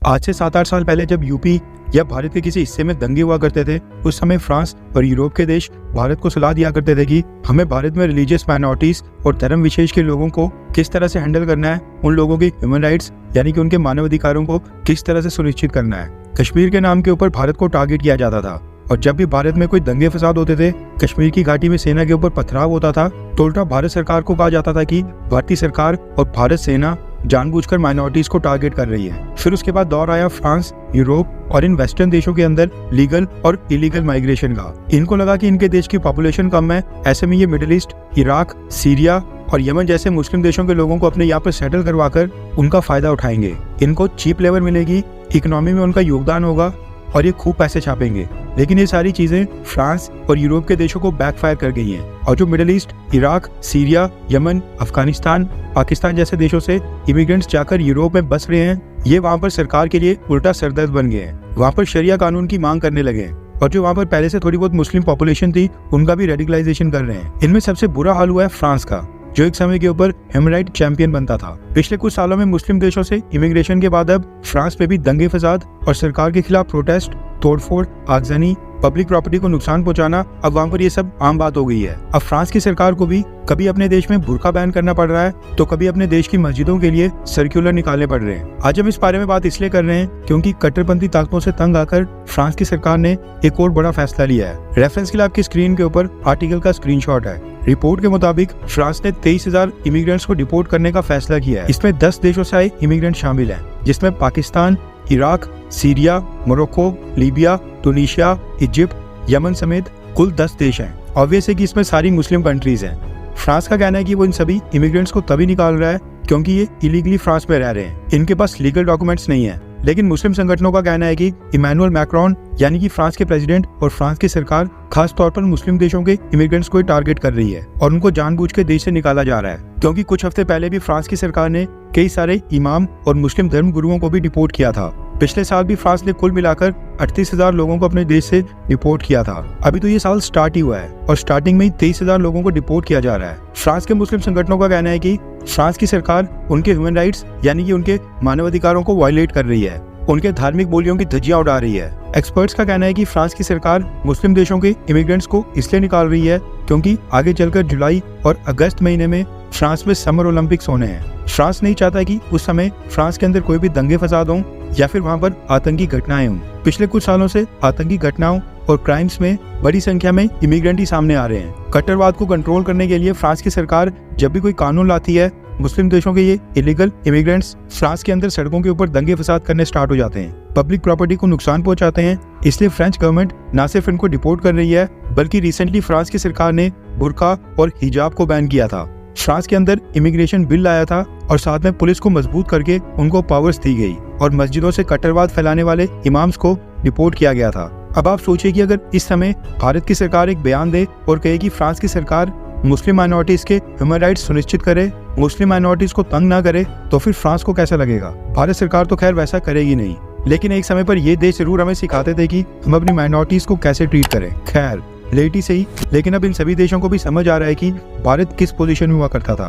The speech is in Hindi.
आज से 7-8 साल पहले जब यूपी या भारत के किसी हिस्से में दंगे हुआ करते थे, उस समय फ्रांस और यूरोप के देश भारत को सलाह दिया करते थे कि हमें भारत में रिलीजियस माइनॉरिटीज और धर्म विशेष के लोगों को किस तरह से हैंडल करना है, उन लोगों की ह्यूमन राइट्स यानी कि उनके मानव अधिकारों को किस तरह से सुनिश्चित करना है। कश्मीर के नाम के ऊपर भारत को टारगेट किया जाता था और जब भी भारत में कोई दंगे फसाद होते थे, कश्मीर की घाटी में सेना के ऊपर पथराव होता था, तो उल्टा भारत सरकार को कहा जाता था कि भारतीय सरकार और भारत सेना जानबूझकर माइनॉरिटीज को टारगेट कर रही है। फिर उसके बाद दौर आया फ्रांस, यूरोप और इन वेस्टर्न देशों के अंदर लीगल और इलीगल माइग्रेशन का। इनको लगा कि इनके देश की पॉपुलेशन कम है, ऐसे में ये मिडिल ईस्ट, इराक, सीरिया और यमन जैसे मुस्लिम देशों के लोगों को अपने यहाँ पर सेटल करवाकर उनका फायदा उठाएंगे। इनको चीप लेबर मिलेगी, इकोनॉमी में उनका योगदान होगा और ये खूब पैसे छापेंगे। लेकिन ये सारी चीजें फ्रांस और यूरोप के देशों को बैकफायर कर गई हैं और जो middle east, Iraq, Syria, Yemen, Afghanistan, Pakistan जैसे देशों से इमिग्रेंट्स जाकर यूरोप में बस रहे हैं, ये वहाँ पर सरकार के लिए उल्टा सरदर्द बन गए हैं। वहाँ पर शरिया कानून की मांग करने लगे हैं और जो वहाँ पर पहले से थोड़ी बहुत मुस्लिम पॉपुलेशन थी, उनका भी रेडिकलाइजेशन कर रहे हैं। इनमें सबसे बुरा हाल हुआ है फ्रांस का, जो एक समय के ऊपर ह्यूमन राइट चैंपियन बनता था। पिछले कुछ सालों में मुस्लिम देशों से इमिग्रेशन के बाद अब फ्रांस में भी दंगे फसाद और सरकार के खिलाफ प्रोटेस्ट, तोड़फोड़, आगजनी, पब्लिक प्रॉपर्टी को नुकसान पहुंचाना, अब वहाँ पर ये सब आम बात हो गई है। अब फ्रांस की सरकार को भी कभी अपने देश में बुर्का बैन करना पड़ रहा है, तो कभी अपने देश की मस्जिदों के लिए सर्कुलर निकालने पड़ रहे हैं। आज हम इस बारे में बात इसलिए कर रहे हैं क्योंकि कट्टरपंथी ताकतों से तंग आकर फ्रांस की सरकार ने एक और बड़ा फैसला लिया है। रेफरेंस के लिए आपकी स्क्रीन के ऊपर आर्टिकल का स्क्रीनशॉट है। रिपोर्ट के मुताबिक फ्रांस ने 23,000 इमिग्रेंट्स को डिपोर्ट करने का फैसला किया है। इसमें 10 देशों से आए इमिग्रेंट शामिल हैं, जिसमें Pakistan, Iraq, Syria, Morocco, Libya, Tunisia, Egypt, Yemen समेत कुल 10 देश हैं। ऑब्वियस है कि इसमें सारी मुस्लिम कंट्रीज हैं। फ्रांस का कहना है कि वो इन सभी इमिग्रेंट्स को तभी निकाल रहा है क्योंकि ये इलीगली फ्रांस में रह रहे हैं, इनके पास लीगल डॉक्यूमेंट्स नहीं है। लेकिन मुस्लिम संगठनों का कहना है कि इमैनुअल मैक्रोन यानी कि फ्रांस के प्रेसिडेंट और फ्रांस की सरकार खास तौर पर मुस्लिम देशों के इमिग्रेंट्स को टारगेट कर रही है और उनको जानबूझ के देश से निकाला जा रहा है। क्योंकि कुछ हफ्ते पहले भी फ्रांस की सरकार ने कई सारे इमाम और मुस्लिम धर्म गुरुओं को भी डिपोर्ट किया था। पिछले साल भी फ्रांस ने कुल मिलाकर 38,000 लोगों को अपने देश से डिपोर्ट किया था। अभी तो ये साल स्टार्ट ही हुआ है और स्टार्टिंग में ही 23,000 लोगों को डिपोर्ट किया जा रहा है। फ्रांस के मुस्लिम संगठनों का कहना है कि फ्रांस की सरकार उनके ह्यूमन राइट्स यानी कि उनके मानवाधिकारों को वायलेट कर रही है, उनके धार्मिक बोलियों की धज्जियां उड़ा रही है। एक्सपर्ट्स का कहना है कि फ्रांस की सरकार मुस्लिम देशों के इमिग्रेंट्स को इसलिए निकाल रही है क्योंकि आगे चलकर जुलाई और अगस्त महीने में फ्रांस में समर ओलंपिक्स होने हैं। फ्रांस नहीं चाहता कि उस समय फ्रांस के अंदर कोई भी दंगे फसाद हों या फिर वहां पर आतंकी घटनाएं हों। पिछले कुछ सालों से आतंकी घटनाओं और क्राइम्स में बड़ी संख्या में इमिग्रेंट ही सामने आ रहे हैं। कट्टरवाद को कंट्रोल करने के लिए फ्रांस की सरकार जब भी कोई कानून लाती है, मुस्लिम देशों के ये इलीगल इमिग्रेंट्स फ्रांस के अंदर सड़कों के ऊपर दंगे फसाद करने स्टार्ट हो जाते हैं, पब्लिक प्रॉपर्टी को नुकसान पहुंचाते हैं। इसलिए फ्रेंच गवर्नमेंट न सिर्फ इनको डिपोर्ट कर रही है, बल्कि रिसेंटली फ्रांस की सरकार ने बुर्का और हिजाब को बैन किया था। फ्रांस के अंदर इमिग्रेशन बिल लाया था और साथ में पुलिस को मजबूत करके उनको पावर्स दी गई और मस्जिदों से कट्टरवाद फैलाने वाले इमाम्स को डिपोर्ट किया गया था। अब आप सोचिए कि अगर इस समय भारत की सरकार एक बयान दे और कहे कि फ्रांस की सरकार मुस्लिम माइनॉरिटीज के ह्यूमन राइट्स सुनिश्चित करे, मुस्लिम माइनॉरिटीज को तंग ना करे, तो फिर फ्रांस को कैसा लगेगा। भारत सरकार तो खैर वैसा करेगी नहीं, लेकिन एक समय पर ये देश जरूर हमें सिखाते थे कि हम अपनी माइनॉरिटीज को कैसे ट्रीट करें। खैर लेट ही सही, लेकिन अब इन सभी देशों को भी समझ आ रहा है कि भारत किस पोजीशन में हुआ करता था।